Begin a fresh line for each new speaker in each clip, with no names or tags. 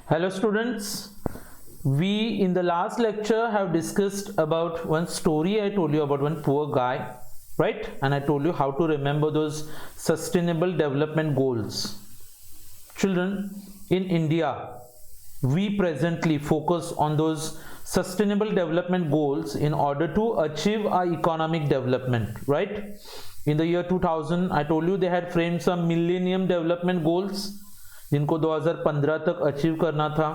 Hello students, we in the last lecture have discussed about one story. I told you about one poor guy, right? And I told you how to remember those sustainable development goals. Children, in India, we presently focus on those sustainable development goals in order to achieve our economic development, right? In the year 2000, I told you they had framed some millennium development goals जिनको 2015 तक achieve करना था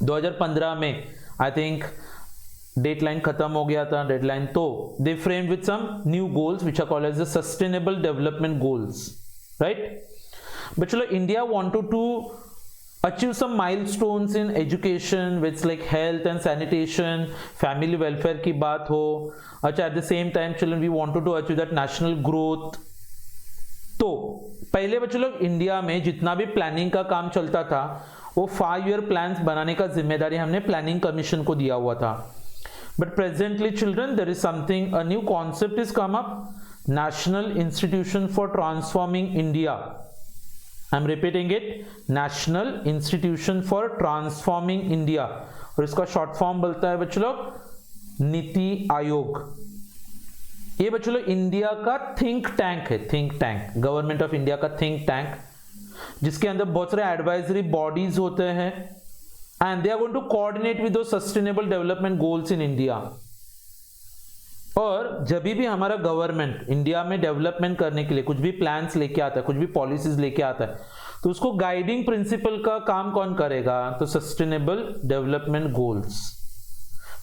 2015 में I think deadline खत्म हो गया था deadline तो they framed with some new goals which are called as the sustainable development goals right but चलो India wanted to achieve some milestones in education which like health and sanitation family welfare की बात हो अच्छा at the same time children we wanted to achieve that national growth तो पहले बच्चों लोग India में जितना भी प्लानिंग का काम चलता था वो 5 ईयर प्लान्स बनाने का जिम्मेदारी हमने प्लानिंग कमीशन को दिया हुआ था but presently children there is something a new concept is come up national institution for transforming India I am repeating it national institution for transforming India और इसका शॉर्ट फॉर्म बोलता है बच्चों लोग नीति आयोग ये बच्चों लोग इंडिया का थिंक टैंक है think tank government of India का थिंक टैंक जिसके अंदर बहुत सारे एडवाइजरी बॉडीज होते हैं and they are going to coordinate with those sustainable development goals in India और जब भी हमारा गवर्नमेंट इंडिया में डेवलपमेंट करने के लिए कुछ भी प्लान्स लेके आता है कुछ भी पॉलिसीज लेके आता है तो उसको गाइडिंग प्रिंसिपल का काम कौन करेगा तो सस्टेनेबल डेवलपमेंट गोल्स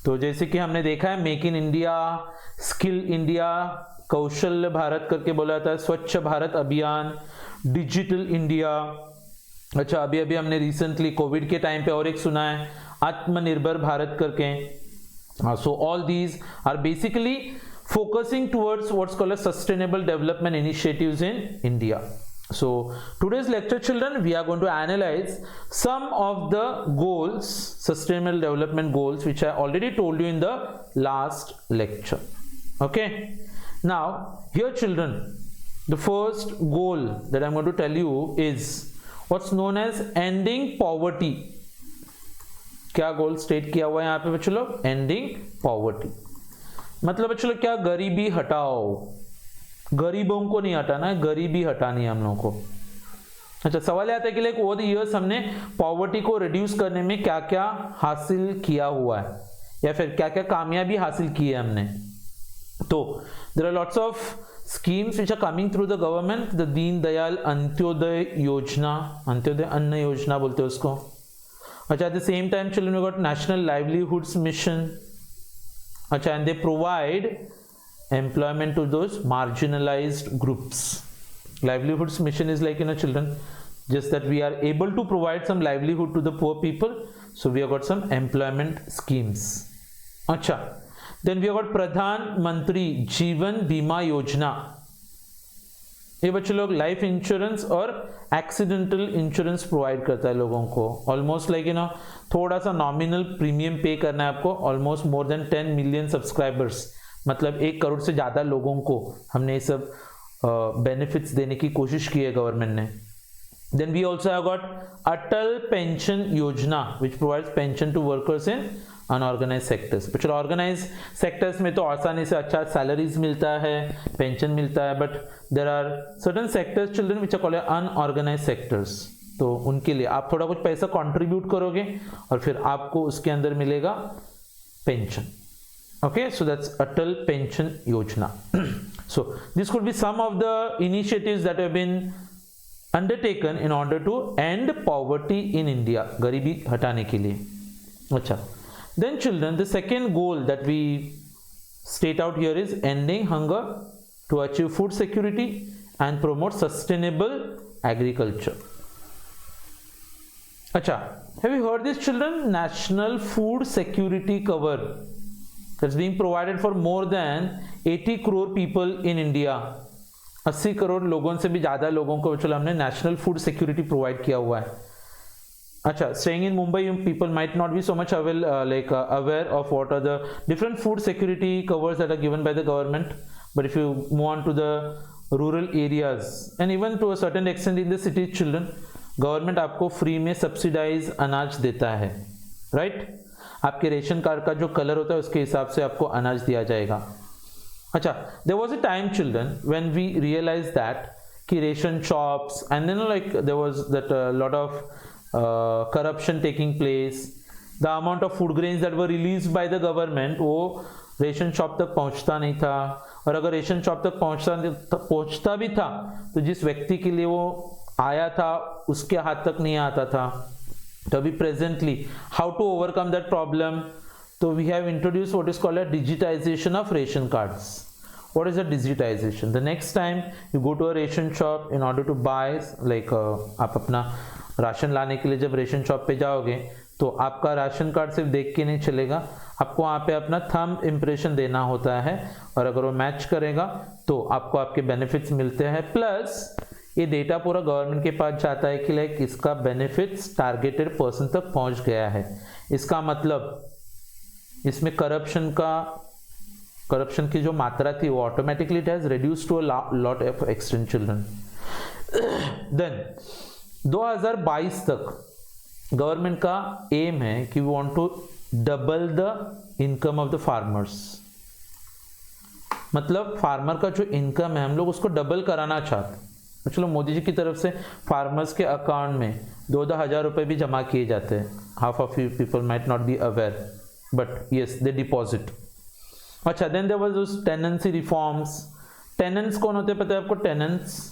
तो जैसे कि हमने देखा है make in India skill India कौशल्य भारत करके बोला जाता है स्वच्छ भारत अभियान डिजिटल इंडिया अच्छा अभी अभी हमने रिसेंटली कोविड के टाइम पे और एक सुना है आत्मनिर्भर भारत करके so all these are basically focusing towards what's called as sustainable development initiatives in India. So today's lecture children we are going to analyze some of the goals sustainable development goals which I already told you in the last lecture. Okay, now here children the first goal that I'm going to tell you is what's known as ending poverty. क्या गोल state किया हुआ है यहाँ पे बच्चों लोग ending poverty मतलब बच्चों लोग क्या गरीबी हटाओ गरीबों को नहीं हटाना है गरीबी हटानी है हम लोगों को अच्छा सवाल आता है कि लाइक ओवर द इयर्स हमने पॉवर्टी को रिड्यूस करने में क्या क्या हासिल किया हुआ है या फिर क्या क्या कामयाबी हासिल की है हमने तो there are lots of schemes which are coming through the government the Deen Dayal Antyodaya योजना अंत्योदय अन्न योजना बोलते हैं उसको अच्छा at the same time children we got national livelihoods mission अच्छा and they provide employment to those marginalized groups. Livelihoods mission is like children just that we are able to provide some livelihood to the poor people, so we have got some employment schemes. Acha, then we have got Pradhan Mantri Jeevan Bima Yojana. ये बच्चे लोग life insurance और accidental insurance provide करता है लोगों को almost like थोड़ा सा नॉमिनल प्रीमियम पे करना है आपको almost more than 10 million subscribers मतलब 1 करोड़ से ज़्यादा लोगों को हमने ये सब बेनिफिट्स देने की कोशिश की है गवर्नमेंट ने then we also have got Atal pension Yojana which provides pension to workers in unorganise sectors but चलो ऑर्गेनाइज सेक्टर्स में तो आसानी से अच्छा सैलरीज मिलता है पेंशन मिलता है but there are certain sectors children which are called unorganised sectors तो उनके लिए आप थोड़ा कुछ पैसा कॉन्ट्रीब्यूट करोगे और फिर आपको उसके अंदर मिलेगा pension. Okay, so that's Atal Pension Yojana. So this could be some of the initiatives that have been undertaken in order to end poverty in India. गरीबी हटाने के लिए. अच्छा. Then children, the second goal that we state out here is ending hunger to achieve food security and promote sustainable agriculture. अच्छा. Have you heard this children? National Food Security Cover. That's being provided for more than 80 crore people in India. 80 crore लोगों से भी ज़्यादा लोगों को चलो हमने national food security provide किया हुआ है अच्छा staying in Mumbai people might not be so much aware of what are the different food security covers that are given by the government but if you move on to the rural areas and even to a certain extent in the city children government आपको free में subsidise अनाज देता है, right? आपके ration card का जो colour होता है उसके हिसाब से आपको अनाज दिया जाएगा। अच्छा, there was a time children when we realise that कि ration shops and then like there was that lot of corruption taking place, the amount of food grains that were released by the government वो ration shop तक पहुंचता नहीं था, और अगर ration shop तक पहुंचता भी था तो जिस व्यक्ति के लिए वो आया था उसके हाथ तक नहीं आता था। तो अभी presently how to overcome that problem, तो we have introduce what is called a digitisation of ration cards. What is a digitisation? The next time you go to a ration shop in order to buy like आप अपना ration लाने के लिए जब ration shop पे जाओगे तो आपका राशन कार्ड सिर्फ देख के नहीं चलेगा, आपको वहाँ पे अपना थंब इम्प्रेशन देना होता है, और अगर वो मैच करेगा तो आपको आपके बेनिफिट्स मिलते हैं। प्लस ये डेटा पूरा गवर्नमेंट के पास जाता है कि लाइक इसका बेनिफिट्स टारगेटेड पर्सन तक पहुंच गया है। इसका मतलब इसमें करप्शन की जो मात्रा थी वो automatically it has reduced to a lot of extent children. Then 2022 तक गवर्नमेंट का एम है कि we want to double the income of the farmers. मतलब फार्मर का जो इनकम है हम लोग उसको डबल कराना चाहते हैं। चलो मोदी जी की तरफ से फार्मर्स के अकाउंट में 2-2 हज़ार रुपए भी जमा किए जाते हैं। Half of you people might not be aware but yes they deposit. अच्छा, then there was this tenancy reforms. Tenants कौन होते हैं पता है आपको? टेनेंट्स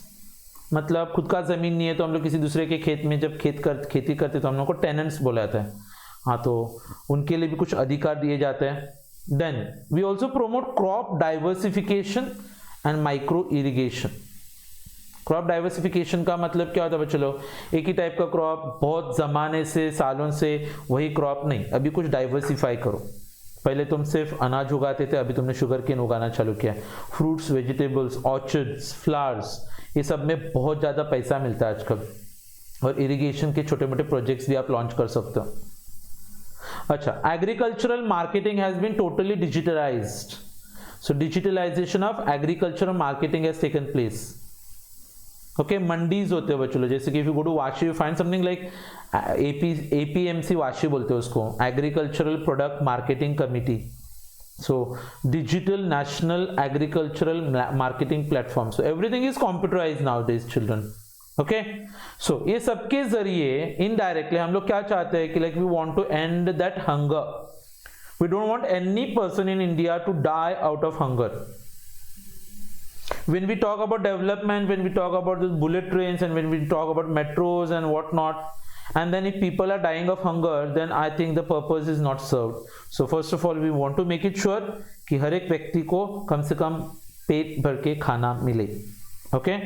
मतलब खुद का जमीन नहीं है तो हम लोग किसी दूसरे के खेत में जब खेती करते तो हम लोग को टेनेंट्स बोला जाता है। हाँ, तो उनके लिए भी कुछ अधिकार दिए जाते हैं। Then we also promote crop diversification and micro irrigation. Crop diversification का मतलब क्या होता है? चलो एक ही टाइप का क्रॉप बहुत जमाने से सालों से वही क्रॉप नहीं, अभी कुछ डाइवर्सिफाई करो। पहले तुम सिर्फ अनाज उगाते थे, अभी तुमने शुगर केन उगाना चालू किया। फ्रूट्स, वेजिटेबल्स, ऑर्चर्ड्स, फ्लावर्स, ये सब में बहुत ज़्यादा पैसा मिलता है आजकल, और इरिगेशन के छोटे मोटे प्रोजेक्ट्स भी आप लॉन्च कर सकते हो। अच्छा, agricultural marketing has been totally digitalised. So digitalisation of agricultural marketing has taken place. Okay, mandis होते हैं बच्चों, जैसे कि if you go to Vashi you find something like APMC Vashi बोलते हैं उसको, agricultural product marketing committee. So digital national agricultural marketing platform. So everything is computerised nowadays children. Okay, so ये सबके जरिए इनडायरेक्टली हम लोग क्या चाहते हैं कि like we want to end that hunger. We don't want any person in India to die out of hunger. When we talk about development, when we talk about the bullet trains, and when we talk about metros and whatnot, and then if people are dying of hunger, then I think the purpose is not served. So first of all, we want to make it sure कि हर एक व्यक्ति को कम से कम पेट भर के खाना मिले। Okay?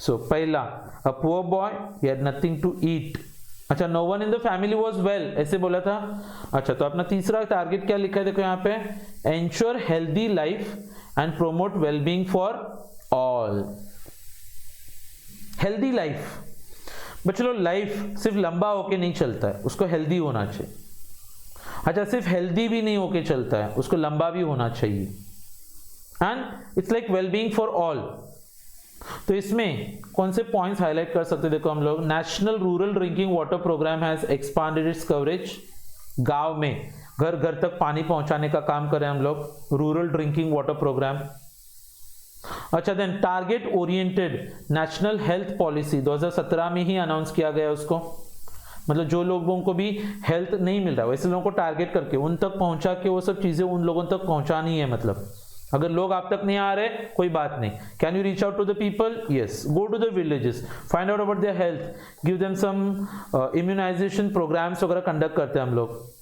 So पहला, a poor boy, he had nothing to eat. अच्छा, no one in the family was well, ऐसे बोला था। अच्छा, तो अपना तीसरा टारगेट क्या लिखा है देखो यहाँ पे, ensure healthy life and promote well-being for all. Healthy life, बच्चों लाइफ सिर्फ लंबा होके नहीं चलता है, उसको हेल्दी होना चाहिए। अच्छा, सिर्फ हेल्दी भी नहीं होके चलता है, उसको लंबा भी होना चाहिए। And it's like well-being for all. तो इसमें कौन से पॉइंट्स हाईलाइट कर सकते देखो हम लोग, national rural drinking water programme has expanded its coverage. गांव में घर घर तक पानी पहुंचाने का काम करें हम लोग, रूरल ड्रिंकिंग वाटर प्रोग्राम। अच्छा, then target oriented national health policy 2017 में ही अनाउंस किया गया उसको। मतलब जो लोगों को भी हेल्थ नहीं मिल रहा वैसे लोगों को टारगेट करके उन तक पहुंचा के वो सब चीजें उन लोगों तक पहुंचानी है। मतलब अगर लोग आप तक नहीं आ रहे कोई बात नहीं, can you reach out to the people? Yes, go to the villages, find out about their health, give them some immunisation programmes वगैरह कंडक्ट करते हैं हम लोग।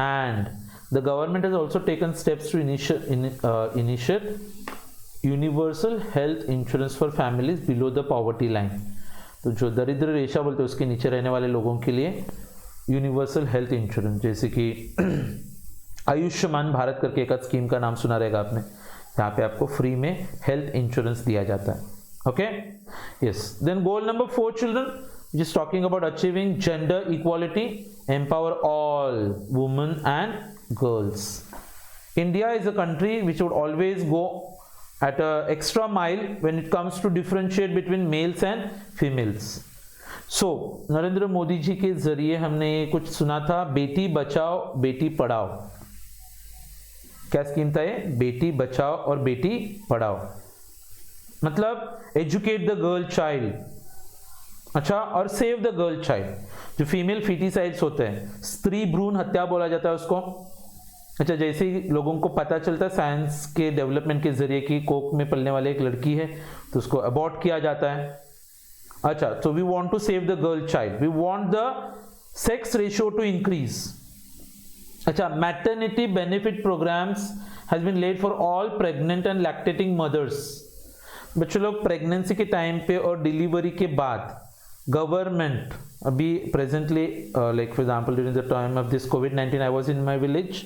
And the government has also taken steps to initiate universal health insurance for families below the poverty line. तो जो दरिद्र रेखा बोलते हैं उसके नीचे रहने वाले लोगों के लिए यूनिवर्सल हेल्थ इंश्योरेंस, जैसे कि आयुष्मान भारत करके एक स्कीम का नाम सुना रहेगा आपने, यहाँ पे आपको फ्री में हेल्थ इंश्योरेंस दिया जाता है। Okay, yes. Then goal number 4 children, which is talking about achieving gender equality, empower all women and girls. India is a country which would always go at a extra mile when it comes to differentiate between males and females. सो नरेंद्र मोदी जी के जरिए हमने कुछ सुना था, बेटी बचाओ बेटी पढ़ाओ। क्या scheme था ये? बेटी बचाओ और बेटी पढ़ाओ, मतलब एजुकेट द गर्ल चाइल्ड, अच्छा, और सेव द गर्ल चाइल्ड। जो फीमेल फीटिसाइड्स होते हैं, स्त्री भ्रूण हत्या बोला जाता है उसको। अच्छा, जैसे ही लोगों को पता चलता है साइंस के डेवलपमेंट के जरिए कि कोख में पलने वाले एक लड़की है, तो उसको अबॉर्ट किया जाता है। अच्छा, तो we want to save the girl child, we want the sex ratio to increase. अच्छा, maternity benefit programmes has been laid for all pregnant and lactating mothers. बच्चों लोग प्रेगनेंसी के टाइम पे और डिलीवरी के बाद गवर्नमेंट अभी presently like for example during the time of this कोविड-19 I was in my village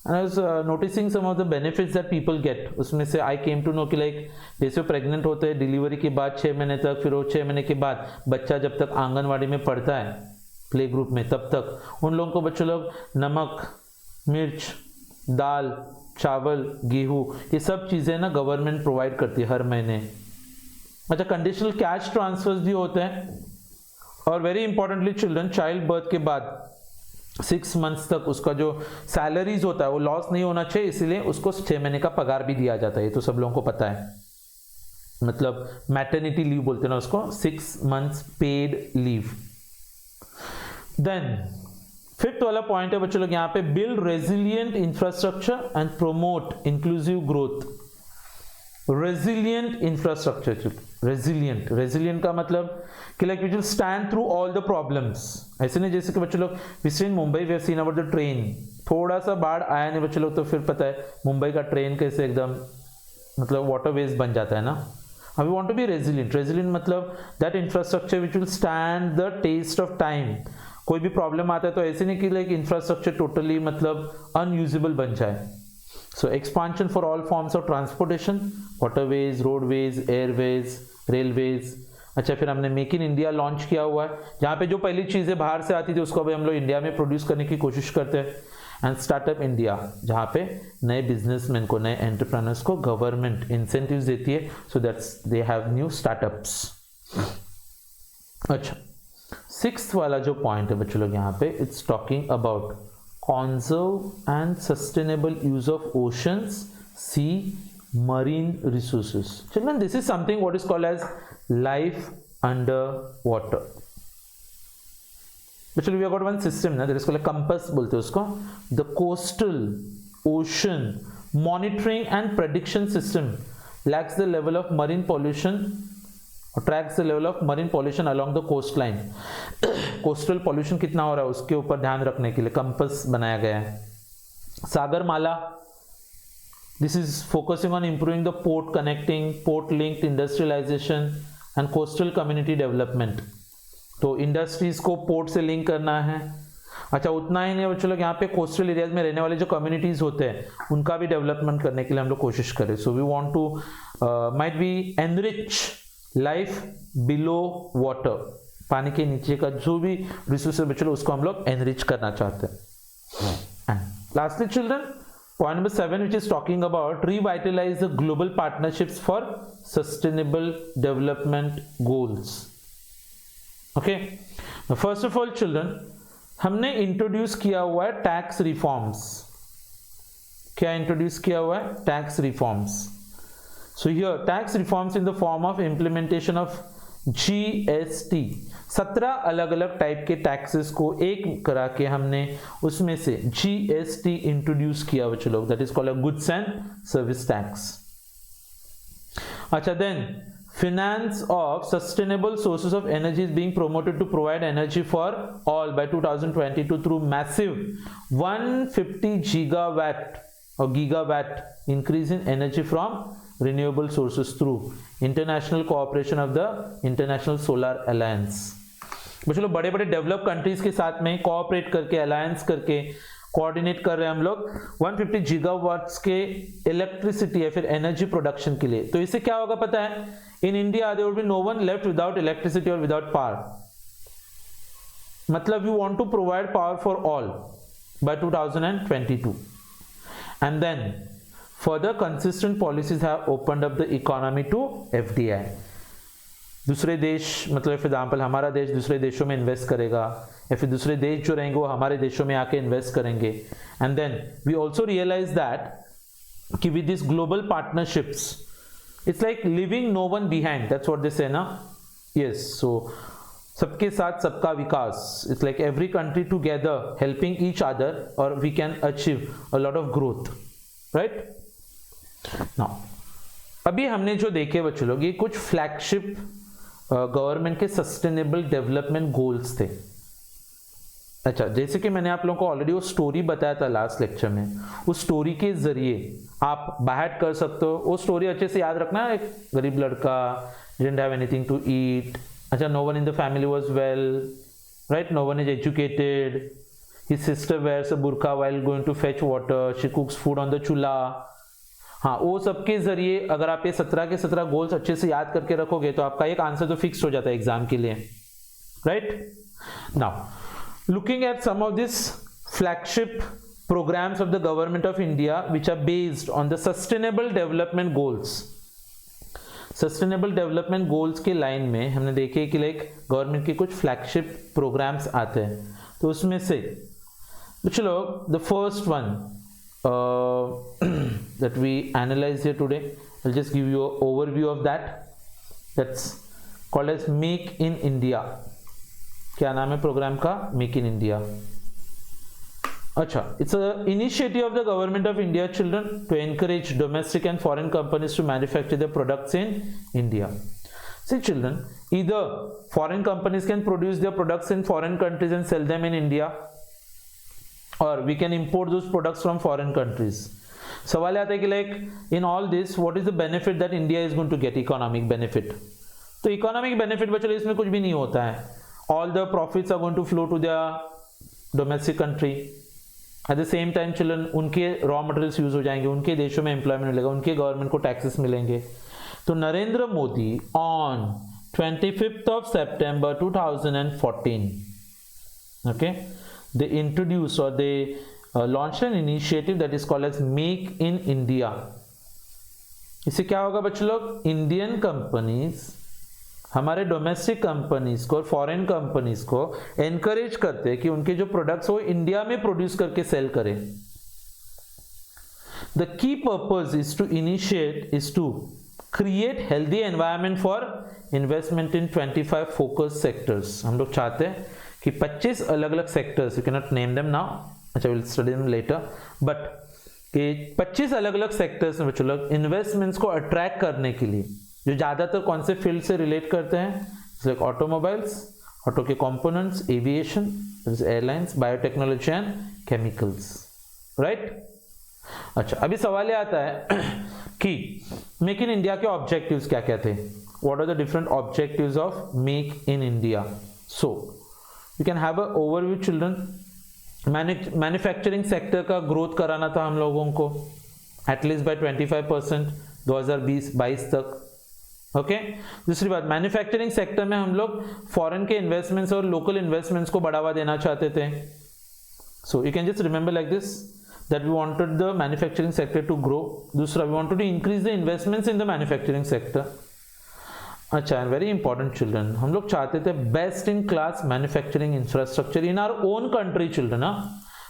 and I was noticing some of the benefits that people get. उसमें से आई केम टू नो कि like जैसे pregnant होते हैं delivery के बाद 6 महीने तक, फिर वो 6 महीने के बाद बच्चा जब तक आंगनवाड़ी में पढ़ता है प्ले ग्रुप में, तब तक उन लोगों को बच्चों लोग नमक, मिर्च, दाल, चावल, गेहूं, ये सब चीज़ें ना गवर्नमेंट प्रोवाइड करती है हर महीने। अच्छा, कंडीशनल कैश ट्रांसफर्स भी होते हैं, और very importantly children child birth के बाद 6 मंथ्स तक उसका जो सैलरीज होता है वो लॉस नहीं होना चाहिए, इसीलिए उसको 6 महीने का पगार भी दिया जाता है। ये तो सब लोगों को पता है, मतलब मैटरनिटी लीव बोलते हैं ना उसको, 6 months paid leave. Then 5th वाला पॉइंट है बच्चों लोग यहाँ पे, build resilient infrastructure and promote inclusive growth. Resilient infrastructure, resilient का मतलब कि like we will stand through all the problems. ऐसे नहीं जैसे कि बच्चों लोग visit Mumbai, we have seen about the train, थोड़ा सा बाढ़ आया नहीं बच्चों लोग तो फिर पता है मुंबई का ट्रेन कैसे एकदम मतलब वाटरवेज बन जाता है ना। We want to be resilient मतलब that infrastructure which will stand the test of time. कोई भी प्रॉब्लम आता है तो ऐसे नहीं कि लाइक इंफ्रास्ट्रक्चर टोटली मतलब अनयूजेबल बन जाए। So expansion for all forms of transportation, waterways, roadways, airways, railways। अच्छा, फिर हमने मेक इन इंडिया लॉन्च किया हुआ है, जहाँ पे जो पहली चीज़ें बाहर से आती थी उसको अभी हम लोग इंडिया में प्रोड्यूस करने की कोशिश करते हैं। एंड स्टार्टअप इंडिया, जहाँ पे नए बिजनेसमैन को, नए एंटरप्रेन्योर्स को गवर्नमेंट इंसेंटिव्स देती है so that's they have new startups. अच्छा, 6th वाला जो पॉइंट है बच्चों लोग यहाँ पे, it's talking about conserve and sustainable use of oceans, sea, marine resources. Children, this is something what is called as life under water. Actually, we have got one system ना, that is called a compass बोलते हैं उसको. The coastal ocean monitoring and prediction system lacks the level of marine pollution or tracks the level of marine pollution along the coastline. Coastal pollution कितना हो रहा है उसके ऊपर ध्यान रखने के लिए कंपस बनाया गया है। Sagarmala, this is focusing on improving the port connecting, port linked industrialisation and coastal community development. तो इंडस्ट्रीज को पोर्ट से लिंक करना है। अच्छा, उतना ही नहीं बच्चों लोग, यहाँ पे कोस्टल एरियाज में रहने वाले जो कम्युनिटीज होते हैं उनका भी डेवलपमेंट करने के लिए हम लोग कोशिश करें। So we want to might be enrich life below water, पानी के नीचे का जो भी रिसोर्स है बच्चों उसको हम लोग एनरिच करना चाहते हैं। And lastly children, point number 7 which is talking about revitalise the global partnerships for sustainable development goals. Okay, first of all children, हमने इंट्रोड्यूस किया हुआ है टैक्स रिफॉर्म्स। क्या इंट्रोड्यूस किया हुआ है? Tax reforms. So here tax reforms in the form of implementation of GST, 17 अलग अलग टाइप के टैक्सेस को एक करा के हमने उसमें से GST इंट्रोड्यूस किया बच्चों लोग, that is called a goods and service tax. अच्छा, then finance of sustainable sources of energy is being promoted to provide energy for all by 2022 through massive 150 gigawatt or gigawatt increase in energy from renewable sources through international cooperation of the International Solar Alliance। बच्चों लोग बड़े बड़े develop countries के साथ में cooperate करके, alliance करके coordinate कर रहे हैं हम लोग 150 गीगावाट्स के इलेक्ट्रिसिटी या फिर एनर्जी प्रोडक्शन के लिए। तो इससे क्या होगा पता है? In India there will be no one left without electricity और विदाउट पावर। मतलब you want to provide power for all by 2022 and then further consistent policies have opened up the economy to FDI. दूसरे देश मतलब for example हमारा देश दूसरे देशों में इन्वेस्ट करेगा, या फिर दूसरे देश जो रहेंगे वो हमारे देशों में आके इन्वेस्ट करेंगे. And then we also realise that कि with this global partnerships it's like leaving no one behind, that's what they say ना. यस, सो सबके साथ सबका विकास, it's like every country together helping each other और we can achieve a lot of growth, right. Now अभी हमने जो देखे बच्चों लोग, ये कुछ फ्लैगशिप गवर्नमेंट के सस्टेनेबल डेवलपमेंट गोल्स थे. अच्छा, जैसे कि मैंने आप लोगों को ऑलरेडी वो स्टोरी बताया था लास्ट लेक्चर में, उस स्टोरी के जरिए आप बाहर कर सकते हो. वो स्टोरी अच्छे से याद रखना. एक गरीब लड़का, didn't have anything to eat. अच्छा, no one in the family was well, right? No one is educated. His sister wears a burqa while going to fetch water. She cooks food on the chula. हाँ, वो सबके जरिए अगर आप ये 17 के 17 goals अच्छे से याद करके रखोगे तो आपका एक आंसर तो फिक्स हो जाता है एग्जाम के लिए, right. Now looking at some of this flagship programs of the government of India which are based on the sustainable development goals. Sustainable development goals के लाइन में हमने देखे कि लाइक गवर्नमेंट के कुछ फ्लैगशिप प्रोग्राम्स आते हैं. तो उसमें से चलो the first one that we analyse here today, I will just give you a overview of that. That's called as make in India. क्या नाम है प्रोग्राम का? Make in India. अच्छा, it's an initiative of the government of India, children, to encourage domestic and foreign companies to manufacture their products in India. See, children, either foreign companies can produce their products in foreign countries and sell them in India, or we can import those products from foreign countries. सवाल आता है कि like in all this, what is the benefit that India is going to get? Economic benefit. तो economic benefit बच्चों इसमें कुछ भी नहीं होता है. All the profits are going to flow to their domestic country. Eight the same time children उनके raw materials use हो जाएंगे, उनके देशों में एम्प्लॉयमेंट मिलेगा, उनके गवर्नमेंट को टैक्सेस मिलेंगे. तो Narendra Modi on 25th of September 2014, okay, they introduced or they launched an initiative that is called as Make in India. इससे क्या होगा बच्चों लोग? इंडियन कंपनीज हमारे डोमेस्टिक कंपनीज को और फॉरेन कंपनीज को एनकरेज करते हैं कि उनके जो प्रोडक्ट्स वो इंडिया में प्रोड्यूस करके सेल करें. The key purpose is to initiate is to create healthy environment for investment in 25 focus sectors. हम लोग चाहते हैं कि 25 अलग अलग sectors, you can not name them now, अच्छा will study them later, but कि 25 अलग अलग सेक्टर्स में बच्चों लोग इन्वेस्टमेंट्स को अट्रैक्ट करने के लिए जो ज्यादातर कौन से फील्ड से रिलेट करते हैं, लाइक ऑटोमोबाइल्स, ऑटो के components, aviation, airlines, biotechnology and chemicals, right. अच्छा, अभी सवाल ये आता है कि मेक इन इंडिया के ऑब्जेक्टिव्स क्या क्या थे? What are the different objectives of make in India? So you can have a overview children. Manufacturing sector का ग्रोथ कराना था हम लोगों को एटलीस्ट बाय 25% 2020-22 तक. ओके, दूसरी बात, मैन्युफैक्चरिंग सेक्टर में हम लोग फॉरेन के इन्वेस्टमेंट्स और लोकल इन्वेस्टमेंट्स को बढ़ावा देना चाहते थे. So you can just remember like this that we wanted the manufacturing sector to grow. दूसरा, we wanted to increase the investments in the manufacturing sector. अच्छा, एंड वेरी इंपॉर्टेंट चिल्ड्रन, हम लोग चाहते थे best in class manufacturing infrastructure in our own country. Children,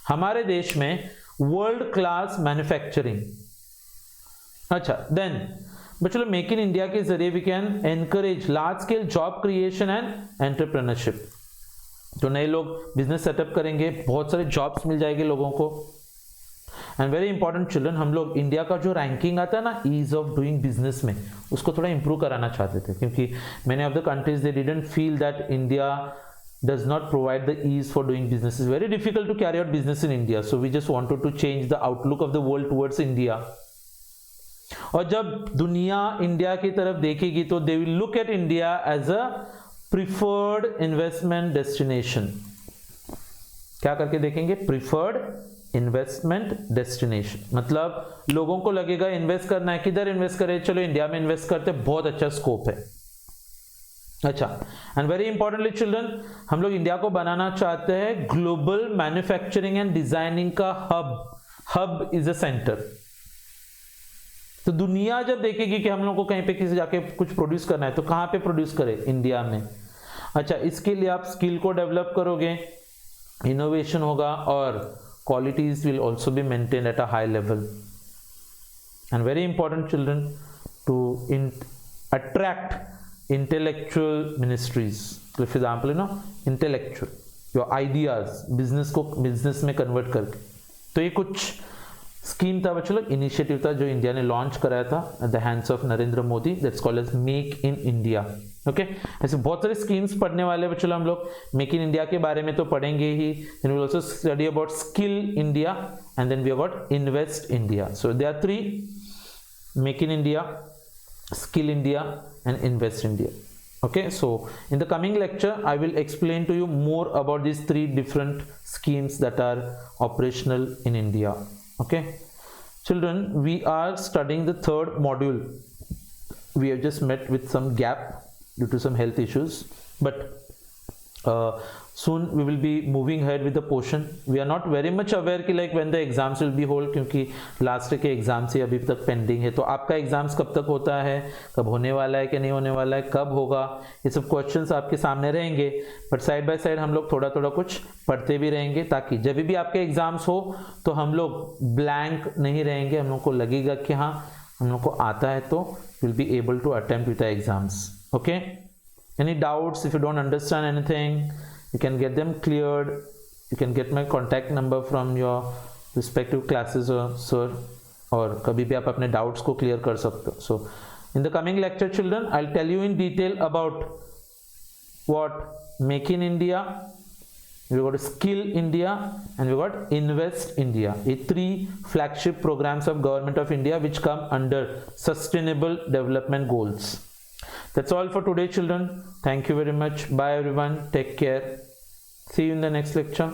हमारे देश में world class manufacturing. अच्छा, देन बच्चों मेक इन इंडिया के जरिए we can encourage large scale job creation and entrepreneurship. तो नए लोग बिजनेस सेटअप करेंगे, बहुत सारे जॉब्स मिल जाएंगे लोगों को. एंड वेरी इंपॉर्टेंट चिल्ड्रन, हम लोग इंडिया का जो रैंकिंग आता है ना ईज ऑफ डूइंग बिजनेस में, उसको थोड़ा इंप्रूव कराना चाहते थे, क्योंकि many of the countries they didn't feel that India does not provide the ease for doing business. It's very difficult to carry out business in India. So we just wanted to change the outlook of the world towards India. और जब दुनिया India की तरफ देखेगी तो they will look at India as a preferred investment destination. क्या करके देखेंगे? Preferred investment destination. मतलब लोगों को लगेगा इन्वेस्ट करना है, किधर इन्वेस्ट करें? चलो इंडिया में इन्वेस्ट करते, बहुत अच्छा स्कोप है. अच्छा, एंड वेरी इंपॉर्टेंटली चिल्ड्रन, हम लोग इंडिया को बनाना चाहते हैं ग्लोबल मैन्युफैक्चरिंग एंड डिजाइनिंग का hub. Hub is a centre. तो दुनिया जब देखेगी कि हम लोग को कहीं पे किसी जाके कुछ प्रोड्यूस करना है तो कहाँ पे प्रोड्यूस करें, इंडिया में। अच्छा, इसके लिए आप स्किल को डेवलप करोगे, इनोवेशन होगा और qualities will also be maintain at a high level. And very important children, to attract intellectual ministries. For example, intellectual, your ideas, business को business में convert करके। तो ये कुछ स्कीम था बच्चों लोग, इनिशिएटिव था जो इंडिया ने लॉन्च कराया था at the hands of Narendra Modi, that's called as make in India. Okay, ऐसे बहुत सारे स्कीम्स पढ़ने वाले बच्चों हम लोग। मेक इन इंडिया के बारे में तो पढ़ेंगे ही, then we will also study about skill India and then we have got invest India. So there are 3: make in India, skill India and invest India. Okay, so in the coming lecture I will explain to you more about these 3 different schemes that are operational in India. Okay children, we are studying the 3rd module. We have just met with some gap due to some health issues, but soon we will be moving ahead with the portion. We are not very much aware कि like when the exams will be hold, क्योंकि last के exams ही अभी तक pending है। तो आपका exams कब तक होता है, कब होने वाला है कि नहीं होने वाला है, कब होगा, ये सब क्वेश्चंस आपके सामने रहेंगे। बट साइड बाय साइड हम लोग थोड़ा थोड़ा कुछ पढ़ते भी रहेंगे, ताकि जब भी आपके एग्जाम्स हो तो हम लोग ब्लैंक नहीं रहेंगे, हम लोग को लगेगा कि हाँ हम लोग को आता है, तो will be able to attempt with the exams. Okay, any doubts? If you don't understand anything, you can get them cleared. You can get my contact number from your respective classes sir, और कभी भी आप अपने doubts को clear कर सकते हो। So in the coming lecture children, I'll tell you in detail about what make in India, we got skill India and we got invest India. ये 3 flagship programs of government of India which come under sustainable development goals. That's all for today children. Thank you very much. Bye everyone. Take care. See you in the next lecture.